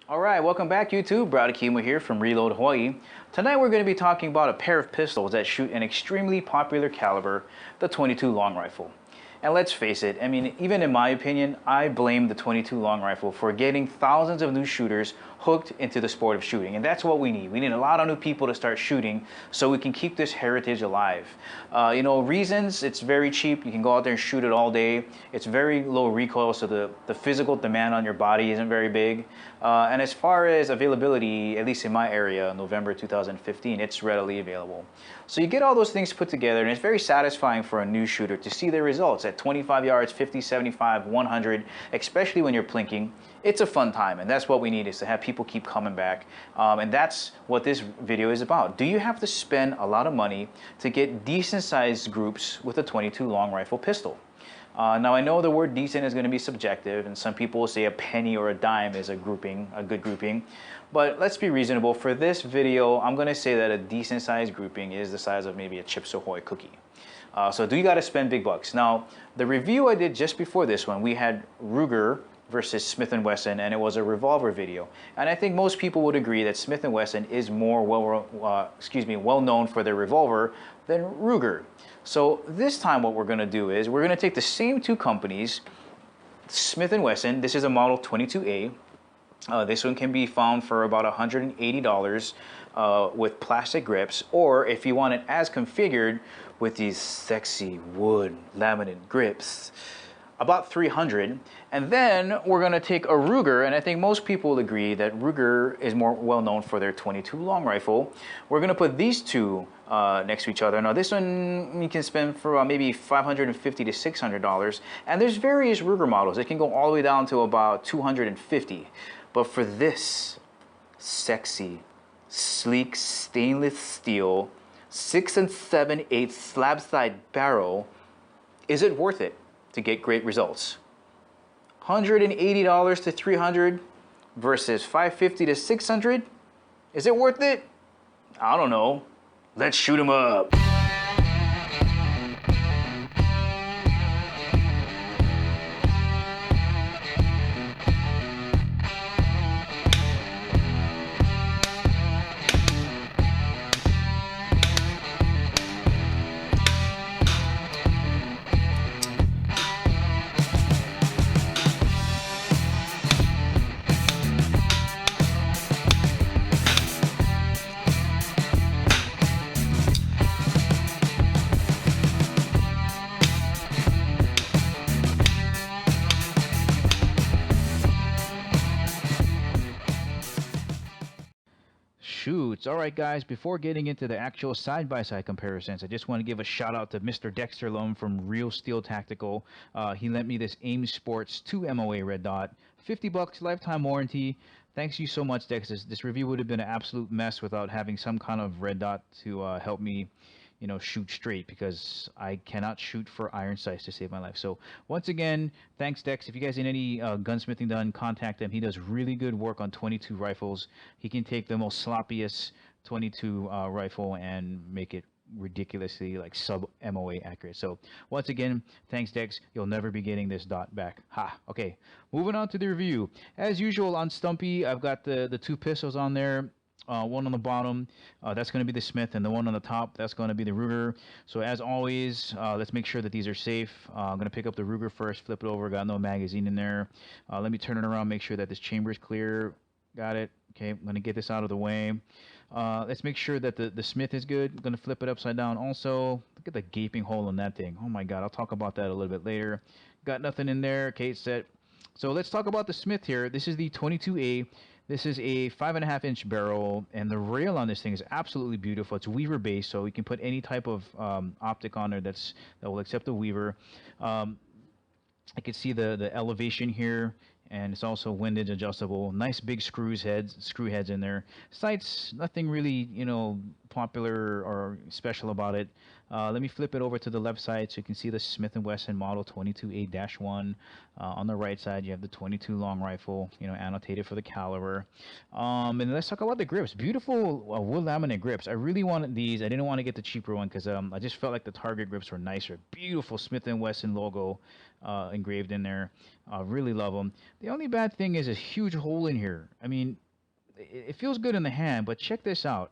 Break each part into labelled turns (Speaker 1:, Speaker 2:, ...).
Speaker 1: Alright, welcome back YouTube. Brad Akimo here from Reload Hawaii. Tonight we're going to be talking about a pair of pistols that shoot an extremely popular caliber, the 22 long rifle. And let's face it, I mean, even in my opinion, I blame the 22 long rifle for getting thousands of new shooters hooked into the sport of shooting. And that's what we need. We need a lot of new people to start shooting so we can keep this heritage alive. Reasons, it's very cheap. You can go out there and shoot it all day. It's very low recoil, so the physical demand on your body isn't very big. And as far as availability, at least in my area, November 2015, it's readily available. So you get all those things put together, and it's very satisfying for a new shooter to see the results at 25 yards, 50, 75, 100, especially when you're plinking. It's a fun time, and that's what we need, is to have people keep coming back. And that's what this video is about. Do you have to spend a lot of money to get decent-sized groups with a 22 long rifle pistol? Now, I know the word decent is going to be subjective, and some people will say a penny or a dime is a good grouping. But let's be reasonable. For this video, I'm going to say that a decent-sized grouping is the size of maybe a Chips Ahoy cookie. So do you got to spend big bucks? Now, the review I did just before this one, we had Ruger versus Smith & Wesson, and it was a revolver video. And I think most people would agree that Smith & Wesson is more well known for their revolver than Ruger. So this time what we're going to do is we're going to take the same two companies, Smith & Wesson. This is a model 22A. This one can be found for about $180 with plastic grips, or if you want it as configured with these sexy wood laminate grips, about $300. And then we're going to take a Ruger, and I think most people will agree that Ruger is more well known for their 22 long rifle. We're going to put these two next to each other. Now this one you can spend for maybe $550 to $600, and there's various Ruger models. It can go all the way down to about $250. But for this sexy, sleek stainless steel 6 7/8 slab-side barrel, is it worth it to get great results? $180 to $300 versus $550 to $600. Is it worth it? I don't know. Let's shoot 'em up. Shoots. All right, guys, before getting into the actual side-by-side comparisons, I just want to give a shout out to Mr. Dexter Lum from Real Steel Tactical. He lent me this AIM Sports 2 MOA red dot, $50 lifetime warranty. Thanks you so much, Dexter. This review would have been an absolute mess without having some kind of red dot to help me, shoot straight, because I cannot shoot for iron sights to save my life. So once again, thanks, Dex. If you guys need any gunsmithing done, contact him. He does really good work on 22 rifles. He can take the most sloppiest 22 rifle and make it ridiculously like sub MOA accurate. So once again, thanks, Dex. You'll never be getting this dot back. Ha. Okay, moving on to the review. As usual on Stumpy, I've got the two pistols on there. One on the bottom, that's going to be the Smith, and the one on the top, that's going to be the Ruger. So as always, let's make sure that these are safe. I'm going to pick up the Ruger first, flip it over, got no magazine in there. Let me turn it around, make sure that this chamber is clear. Got it. Okay, I'm going to get this out of the way. Let's make sure that the Smith is good. I'm going to flip it upside down also. Look at the gaping hole in that thing. Oh my God, I'll talk about that a little bit later. Got nothing in there. Okay, it's set. So let's talk about the Smith here. This is the 22A. This is a 5.5-inch barrel, and the rail on this thing is absolutely beautiful. It's weaver based, so you can put any type of optic on there that will accept the weaver. I can see the elevation here, and it's also windage adjustable. Nice big screw heads in there. Sights, nothing really popular or special about it. Let me flip it over to the left side so you can see the Smith & Wesson Model 22A-1. On the right side, you have the 22 long rifle, you know, annotated for the caliber. And let's talk about the grips. Beautiful wood laminate grips. I really wanted these. I didn't want to get the cheaper one because I just felt like the Target grips were nicer. Beautiful Smith & Wesson logo engraved in there. Really love them. The only bad thing is a huge hole in here. I mean, it feels good in the hand, but check this out.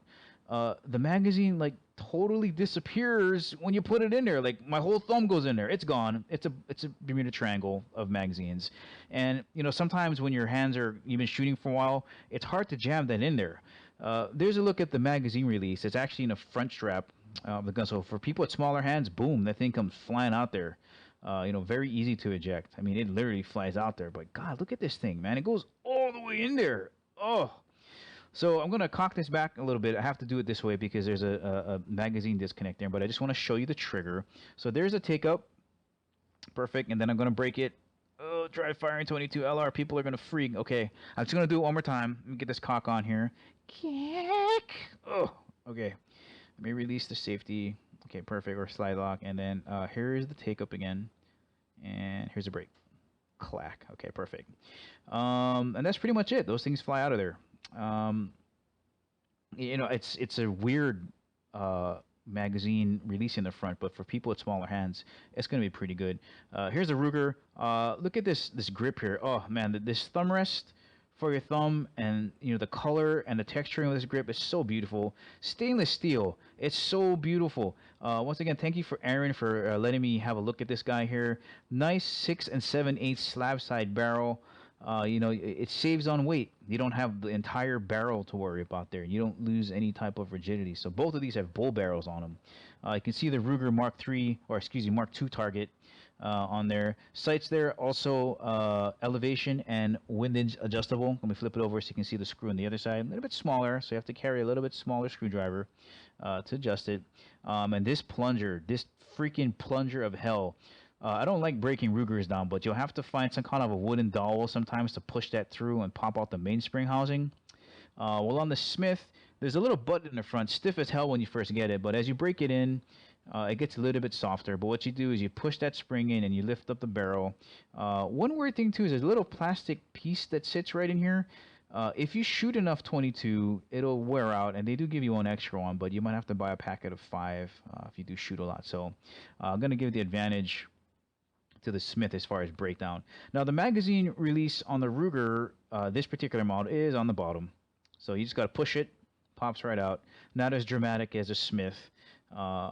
Speaker 1: The magazine like totally disappears when you put it in there. Like my whole thumb goes in there. It's gone. It's a Bermuda Triangle of magazines. And you know, sometimes when your hands are you've been shooting for a while, it's hard to jam that in there. There's a look at the magazine release. It's actually in a front strap of the gun. So for people with smaller hands, boom, that thing comes flying out there. You know, very easy to eject. I mean, it literally flies out there. But God, look at this thing, man. It goes all the way in there. Oh. So I'm going to cock this back a little bit. I have to do it this way because there's a magazine disconnect there, but I just want to show you the trigger. So there's a take-up. Perfect. And then I'm going to break it. Oh, dry firing 22 LR. People are going to freak. Okay. I'm just going to do it one more time. Let me get this cock on here. Kick. Oh, okay. Let me release the safety. Okay, perfect. Or slide lock. And then here's the take-up again. And here's a break. Clack. Okay, perfect. And that's pretty much it. Those things fly out of there. You know, it's a weird magazine release in the front, but for people with smaller hands, it's going to be pretty good. Here's a Ruger. Look at this grip here. Oh man, this thumb rest for your thumb, and you know the color and the texturing of this grip is so beautiful. Stainless steel. It's so beautiful. Once again, thank you for Aaron for letting me have a look at this guy here. Nice 6 7/8 slab side barrel. You know, it saves on weight. You don't have the entire barrel to worry about there. You don't lose any type of rigidity. So both of these have bull barrels on them. You can see the Ruger Mark III, or excuse me, Mark II target on there. Sights there, also elevation and windage adjustable. Let me flip it over so you can see the screw on the other side. A little bit smaller, so you have to carry a little bit smaller screwdriver to adjust it. And this plunger, this freaking plunger of hell. I don't like breaking Rugers down, but you'll have to find some kind of a wooden dowel sometimes to push that through and pop out the mainspring housing. Well, on the Smith, there's a little button in the front, stiff as hell when you first get it, but as you break it in, it gets a little bit softer. But what you do is you push that spring in and you lift up the barrel. One weird thing too is there's a little plastic piece that sits right in here. If you shoot enough 22, it'll wear out, and they do give you one extra one, but you might have to buy a packet of 5 if you do shoot a lot. So I'm going to give the advantage to the Smith as far as breakdown. Now the magazine release on the Ruger, this particular model, is on the bottom. So you just got to push it, pops right out. Not as dramatic as a Smith,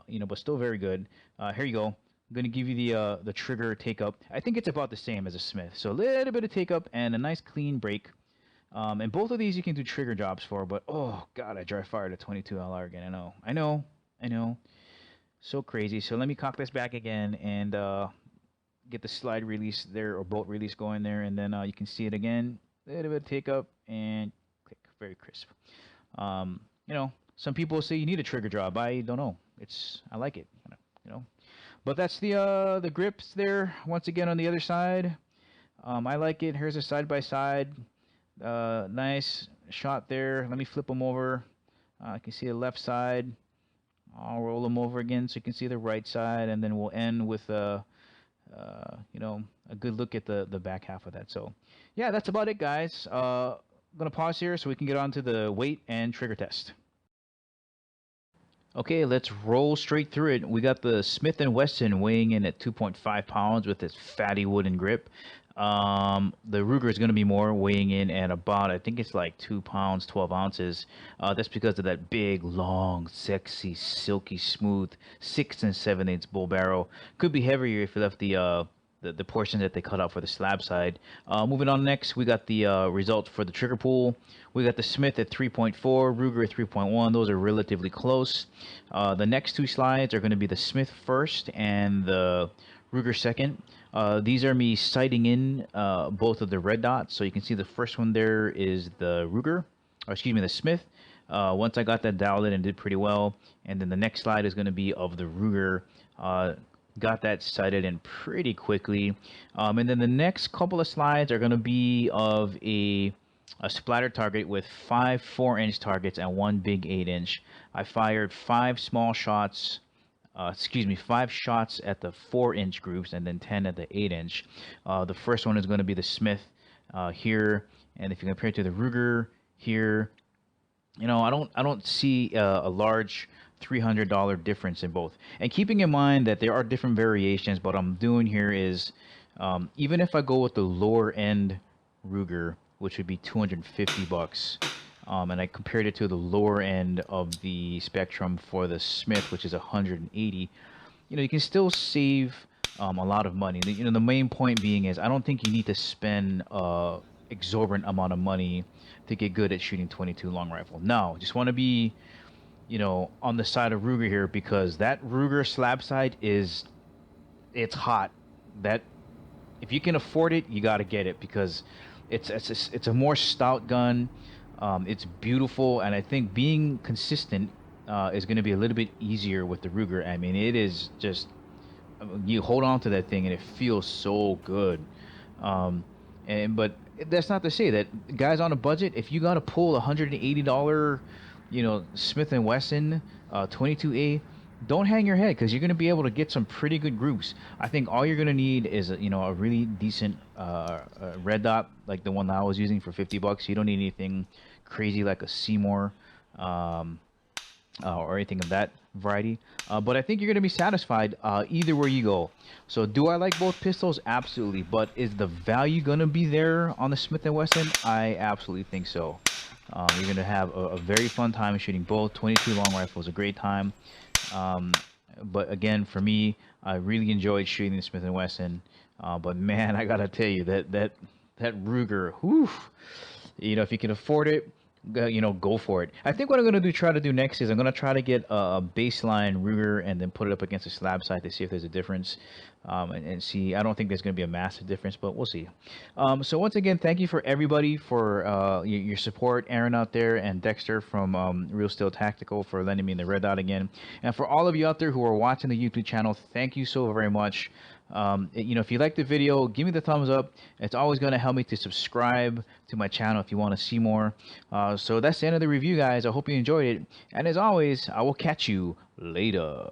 Speaker 1: you know, but still very good. Here you go. I'm going to give you the trigger take up. I think it's about the same as a Smith. So a little bit of take up and a nice clean break. And both of these you can do trigger jobs for, but oh god, I dry fired a 22 LR again. I know. So crazy. So let me cock this back again and get the slide release there, or bolt release going there, and then you can see it again. A little bit of take up and click, very crisp. You know, some people say you need a trigger job. I don't know. I like it, you know. But that's the grips there. Once again on the other side, I like it. Here's a side by side. Nice shot there. Let me flip them over. You can see the left side. I'll roll them over again so you can see the right side, and then we'll end with you know, a good look at the back half of that. So yeah, that's about it, guys. I'm gonna pause here so we can get on to the weight and trigger test. Okay, let's roll straight through it. We got the Smith & Wesson weighing in at 2.5 pounds with its fatty wooden grip. The Ruger is going to be more, weighing in at about, I think it's like 2 pounds, 12 ounces. That's because of that big, long, sexy, silky, smooth 6 7/8 bull barrel. Could be heavier if you left the portion that they cut out for the slab side. Moving on next, we got the results for the trigger pull. We got the Smith at 3.4, Ruger at 3.1. Those are relatively close. The next two slides are going to be the Smith first and the Ruger second. These are me sighting in both of the red dots. So you can see the first one there is the Ruger, or excuse me, the Smith. Once I got that dialed in and did pretty well. And then the next slide is going to be of the Ruger. Got that sighted in pretty quickly. And then the next couple of slides are going to be of a splatter target with 5 4-inch targets and 1 big 8-inch. I fired 5 small shots excuse me, 5 shots at the 4-inch groups and then 10 at the 8-inch. The first one is going to be the Smith here, and if you compare it to the Ruger here, I don't see a large $300 difference in both. And keeping in mind that there are different variations, but what I'm doing here is even if I go with the lower end Ruger, which would be 250 bucks, and I compared it to the lower end of the spectrum for the Smith, which is 180, you can still save a lot of money. The main point being is I don't think you need to spend exorbitant amount of money to get good at shooting 22 long rifle. No, just want to be, on the side of Ruger here because that Ruger Slabside it's hot. That if you can afford it, you got to get it because it's a more stout gun. It's beautiful, and I think being consistent is going to be a little bit easier with the Ruger. I mean, it is just you hold on to that thing and it feels so good. But that's not to say that guys on a budget, if you got to pull $180, Smith and Wesson 22A, don't hang your head because you're going to be able to get some pretty good groups. I think all you're going to need is a really decent red dot like the one that I was using for 50 bucks. You don't need anything crazy like a Seymour or anything of that variety. But I think you're going to be satisfied either way you go. So do I like both pistols? Absolutely. But is the value going to be there on the Smith & Wesson? I absolutely think so. You're going to have a very fun time shooting both. 22 long rifle is a great time. But again, for me, I really enjoyed shooting the Smith & Wesson. But man, I got to tell you that Ruger, whew, if you can afford it, go for it. I think what I'm going to try to do next is I'm going to try to get a baseline Ruger and then put it up against a Slabside to see if there's a difference, and see. I don't think there's going to be a massive difference, but we'll see. So once again, thank you for everybody for your support, Aaron out there and Dexter from Real Steel Tactical for lending me the red dot again, and for all of you out there who are watching the YouTube channel, thank you so very much. If you like the video, give me the thumbs up. It's always going to help me to subscribe to my channel if you want to see more. So that's the end of the review, guys. I hope you enjoyed it, and as always, I will catch you later.